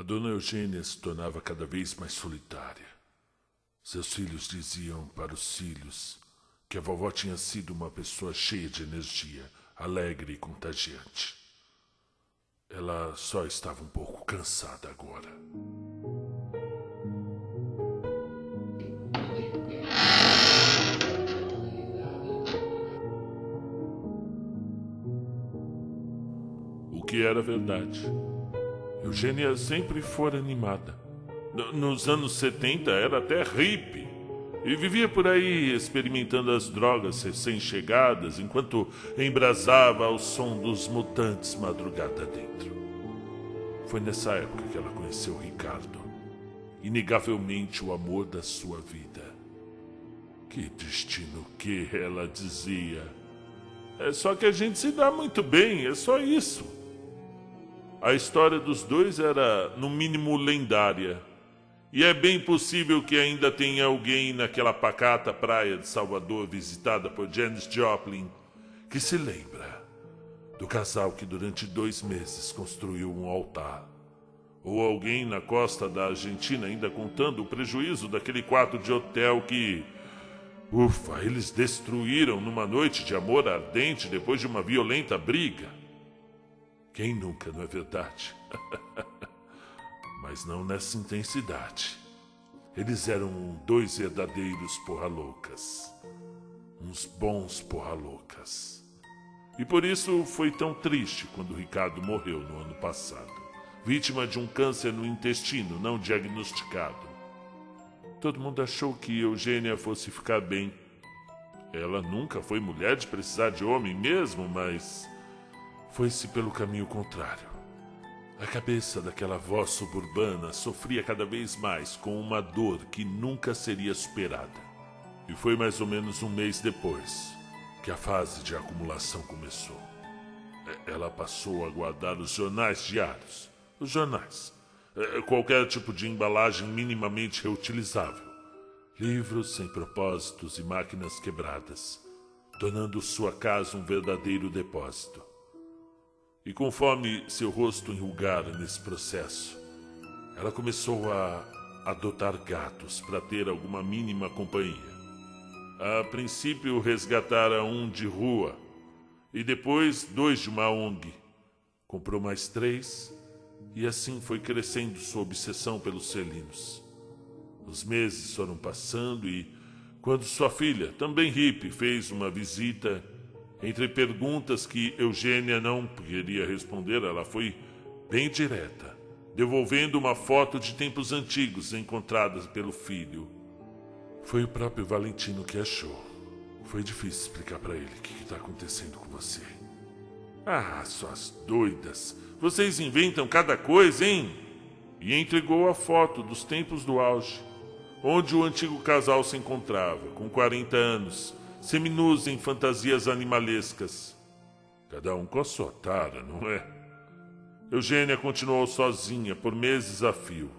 A dona Eugênia se tornava cada vez mais solitária. Seus filhos diziam para os filhos que a vovó tinha sido uma pessoa cheia de energia, alegre e contagiante. Ela só estava um pouco cansada agora. O que era verdade. Eugênia sempre fora animada. Nos anos 70 era até hippie. E vivia por aí experimentando as drogas recém-chegadas enquanto embrasava ao som dos Mutantes madrugada dentro. Foi nessa época que ela conheceu Ricardo. Inegavelmente o amor da sua vida. Que destino que ela dizia. É só que a gente se dá muito bem, é só isso. A história dos dois era, no mínimo, lendária. E é bem possível que ainda tenha alguém naquela pacata praia de Salvador visitada por Janis Joplin que se lembra do casal que durante 2 meses construiu um altar. Ou alguém na costa da Argentina ainda contando o prejuízo daquele quarto de hotel que... Ufa, eles destruíram numa noite de amor ardente depois de uma violenta briga. Quem nunca, não é verdade? Mas não nessa intensidade. Eles eram 2 verdadeiros porra-loucas. Uns bons porra-loucas. E por isso foi tão triste quando Ricardo morreu no ano passado. Vítima de um câncer no intestino não diagnosticado. Todo mundo achou que Eugênia fosse ficar bem. Ela nunca foi mulher de precisar de homem mesmo, mas... foi-se pelo caminho contrário. A cabeça daquela voz suburbana sofria cada vez mais com uma dor que nunca seria superada. E foi mais ou menos 1 mês depois que a fase de acumulação começou. Ela passou a guardar os jornais diários. Os jornais. Qualquer tipo de embalagem minimamente reutilizável. Livros sem propósitos e máquinas quebradas, tornando sua casa um verdadeiro depósito. E conforme seu rosto enrugara nesse processo, ela começou a adotar gatos para ter alguma mínima companhia. A princípio resgatara um de rua e depois 2 de uma ONG. Comprou mais 3 e assim foi crescendo sua obsessão pelos felinos. Os meses foram passando e quando sua filha, também hippie, fez uma visita... Entre perguntas que Eugênia não queria responder, ela foi bem direta, devolvendo uma foto de tempos antigos encontrada pelo filho. Foi o próprio Valentino que achou. Foi difícil explicar para ele o que está acontecendo com você. Ah, suas doidas! Vocês inventam cada coisa, hein? E entregou a foto dos tempos do auge, onde o antigo casal se encontrava, com 40 anos, seminus em fantasias animalescas. Cada um com a sua tara, não é? Eugênia continuou sozinha por meses a fio,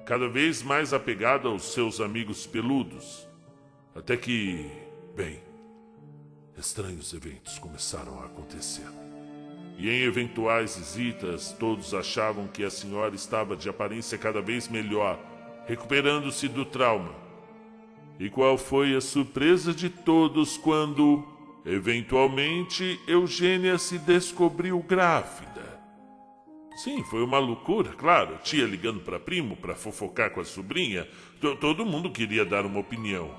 cada vez mais apegada aos seus amigos peludos, até que, bem, estranhos eventos começaram a acontecer. E em eventuais visitas, todos achavam que a senhora estava de aparência cada vez melhor, recuperando-se do trauma. E qual foi a surpresa de todos quando, eventualmente, Eugênia se descobriu grávida? Sim, foi uma loucura, claro. Tia ligando para primo para fofocar com a sobrinha. Todo mundo queria dar uma opinião.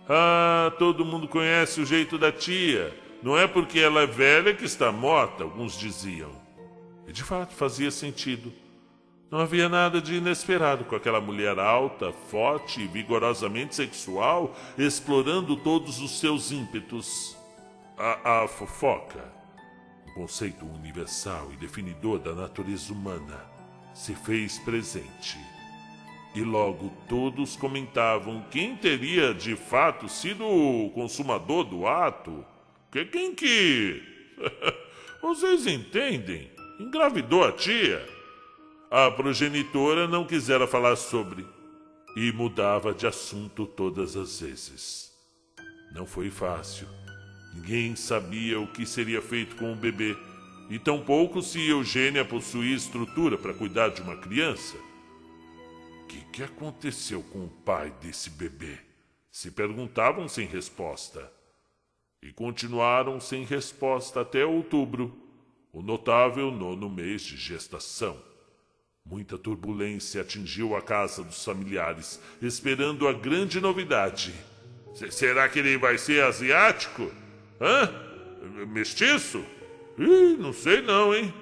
Ah, todo mundo conhece o jeito da tia. Não é porque ela é velha que está morta, alguns diziam. E de fato fazia sentido. Não havia nada de inesperado com aquela mulher alta, forte e vigorosamente sexual, explorando todos os seus ímpetos. A fofoca, um conceito universal e definidor da natureza humana, se fez presente. E logo todos comentavam quem teria de fato sido o consumador do ato. Quem que... Vocês entendem? Engravidou a tia. A progenitora não quisera falar sobre e mudava de assunto todas as vezes. Não foi fácil. Ninguém sabia o que seria feito com o bebê e tampouco se Eugênia possuía estrutura para cuidar de uma criança. que aconteceu com o pai desse bebê? Se perguntavam sem resposta. E continuaram sem resposta até outubro, o notável 9º mês de gestação. Muita turbulência atingiu a casa dos familiares, esperando a grande novidade. Será que ele vai ser asiático? Hã? Mestiço? Ih, não sei não, hein?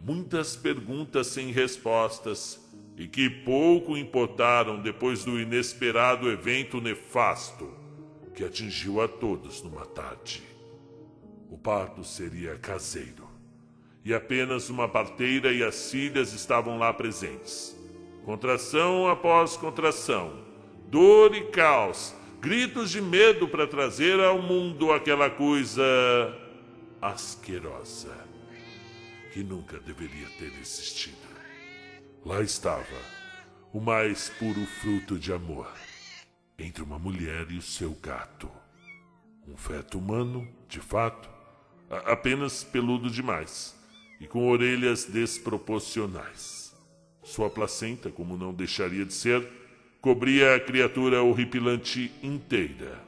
Muitas perguntas sem respostas e que pouco importaram depois do inesperado evento nefasto que atingiu a todos numa tarde. O parto seria caseiro e apenas uma parteira e as filhas estavam lá presentes. Contração após contração, dor e caos, gritos de medo para trazer ao mundo aquela coisa asquerosa que nunca deveria ter existido. Lá estava o mais puro fruto de amor entre uma mulher e o seu gato. Um feto humano, de fato, apenas peludo demais e com orelhas desproporcionais. Sua placenta, como não deixaria de ser, cobria a criatura horripilante inteira,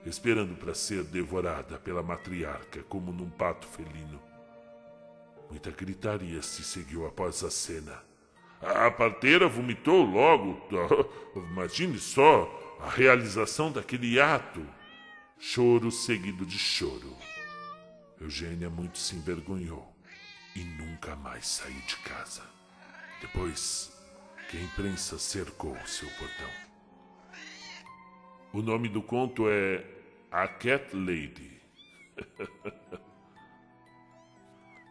esperando para ser devorada pela matriarca como num pato felino. Muita gritaria se seguiu após a cena. A parteira vomitou logo. Imagine só a realização daquele ato. Choro seguido de choro. Eugênia muito se envergonhou e nunca mais saiu de casa. Depois que a imprensa cercou seu portão. O nome do conto é A Cat Lady,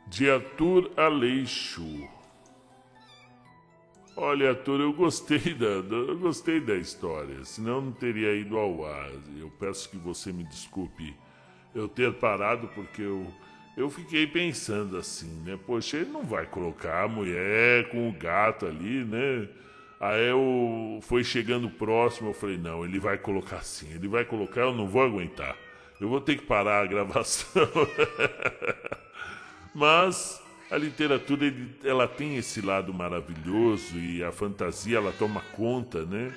de Arthur Aleixo. Olha, Arthur, eu gostei da história, senão não teria ido ao ar. Eu peço que você me desculpe eu ter parado, porque eu fiquei pensando assim, né? Poxa, ele não vai colocar a mulher com o gato ali, né? Aí foi chegando próximo, eu falei, não, ele vai colocar sim, ele vai colocar, eu não vou aguentar. Eu vou ter que parar a gravação. Mas a literatura, ela tem esse lado maravilhoso e a fantasia, ela toma conta, né?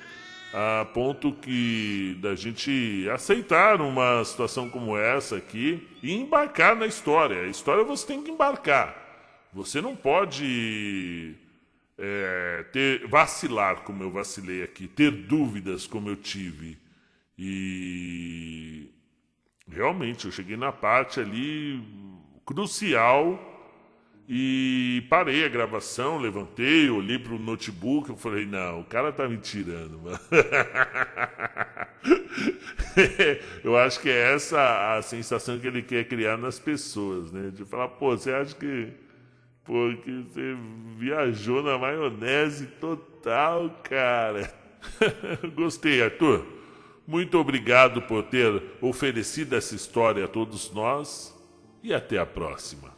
A ponto que da gente aceitar uma situação como essa aqui e embarcar na história. A história você tem que embarcar. Você não pode vacilar como eu vacilei aqui, ter dúvidas como eu tive. E realmente eu cheguei na parte ali crucial e parei a gravação, levantei, olhei pro notebook, eu falei, não, o cara tá me tirando, mano. Eu acho que é essa a sensação que ele quer criar nas pessoas, né? De falar, pô, você acha que você viajou na maionese total, cara. Gostei, Arthur. Muito obrigado por ter oferecido essa história a todos nós e até a próxima.